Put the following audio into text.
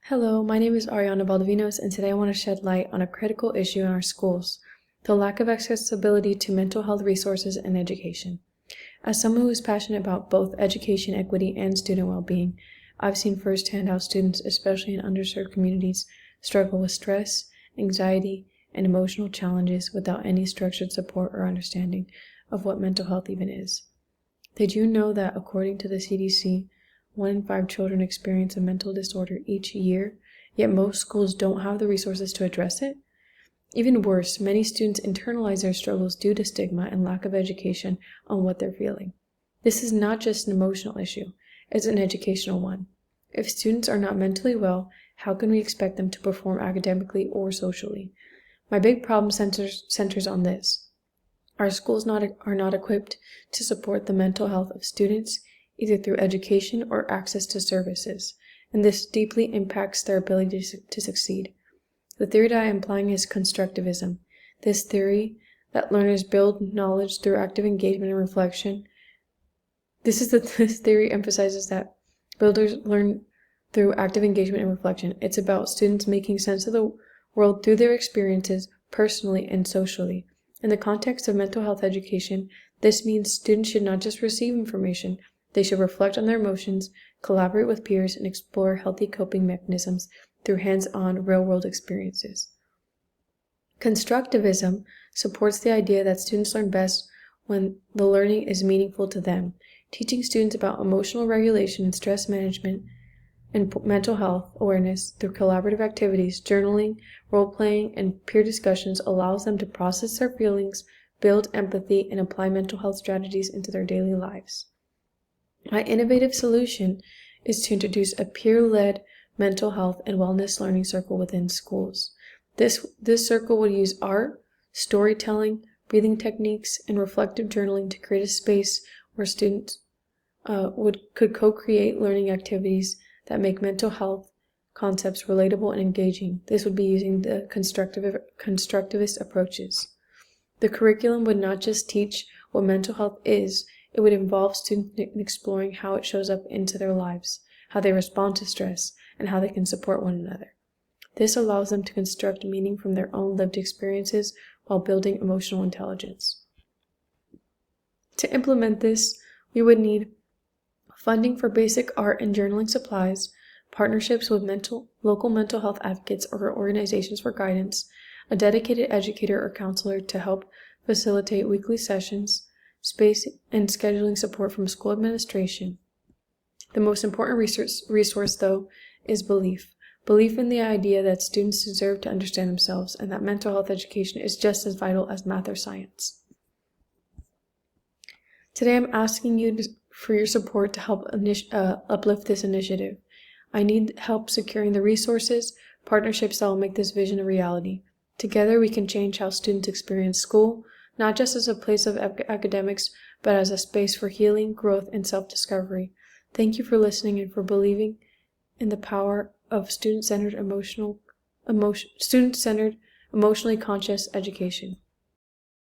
Hello, my name is Ariana Baldovinos, and today I want to shed light on a critical issue in our schools, the lack of accessibility to mental health resources and education. As someone who is passionate about both education equity and student well-being, I've seen firsthand how students, especially in underserved communities, struggle with stress, anxiety, and emotional challenges without any structured support or understanding of what mental health even is. Did you know that according to the CDC, 1 in 5 children experience a mental disorder each year, yet most schools don't have the resources to address it? Even worse, many students internalize their struggles due to stigma and lack of education on what they're feeling. This is not just an emotional issue, it's an educational one. If students are not mentally well, how can we expect them to perform academically or socially? My big problem centers on this. Our schools are not equipped to support the mental health of students, either through education or access to services, and this deeply impacts their ability to succeed. The theory that I am applying is Constructivism. This theory that learners build knowledge through active engagement and reflection. This theory emphasizes that builders learn through active engagement and reflection. It's about students making sense of the world through their experiences, personally and socially. In the context of mental health education, this means students should not just receive information, they should reflect on their emotions, collaborate with peers, and explore healthy coping mechanisms through hands-on, real-world experiences. Constructivism supports the idea that students learn best when the learning is meaningful to them. Teaching students about emotional regulation and stress management and mental health awareness through collaborative activities, journaling, role-playing, and peer discussions allows them to process their feelings, build empathy, and apply mental health strategies into their daily lives. My innovative solution is to introduce a peer-led mental health and wellness learning circle within schools. This circle would use art, storytelling, breathing techniques, and reflective journaling to create a space where students could co-create learning activities that make mental health concepts relatable and engaging. This would be using the constructivist approaches. The curriculum would not just teach what mental health is, it would involve students in exploring how it shows up into their lives, how they respond to stress, and how they can support one another. This allows them to construct meaning from their own lived experiences while building emotional intelligence. To implement this, we would need funding for basic art and journaling supplies, partnerships with local mental health advocates or organizations for guidance, a dedicated educator or counselor to help facilitate weekly sessions, space and scheduling support from school administration. The most important resource, though, is belief. Belief in the idea that students deserve to understand themselves and that mental health education is just as vital as math or science. Today I'm asking you for your support to help uplift this initiative. I need help securing the resources, partnerships that will make this vision a reality. Together we can change how students experience school, not just as a place of academics, but as a space for healing, growth, and self-discovery. Thank you for listening and for believing in the power of student-centered, emotionally conscious education.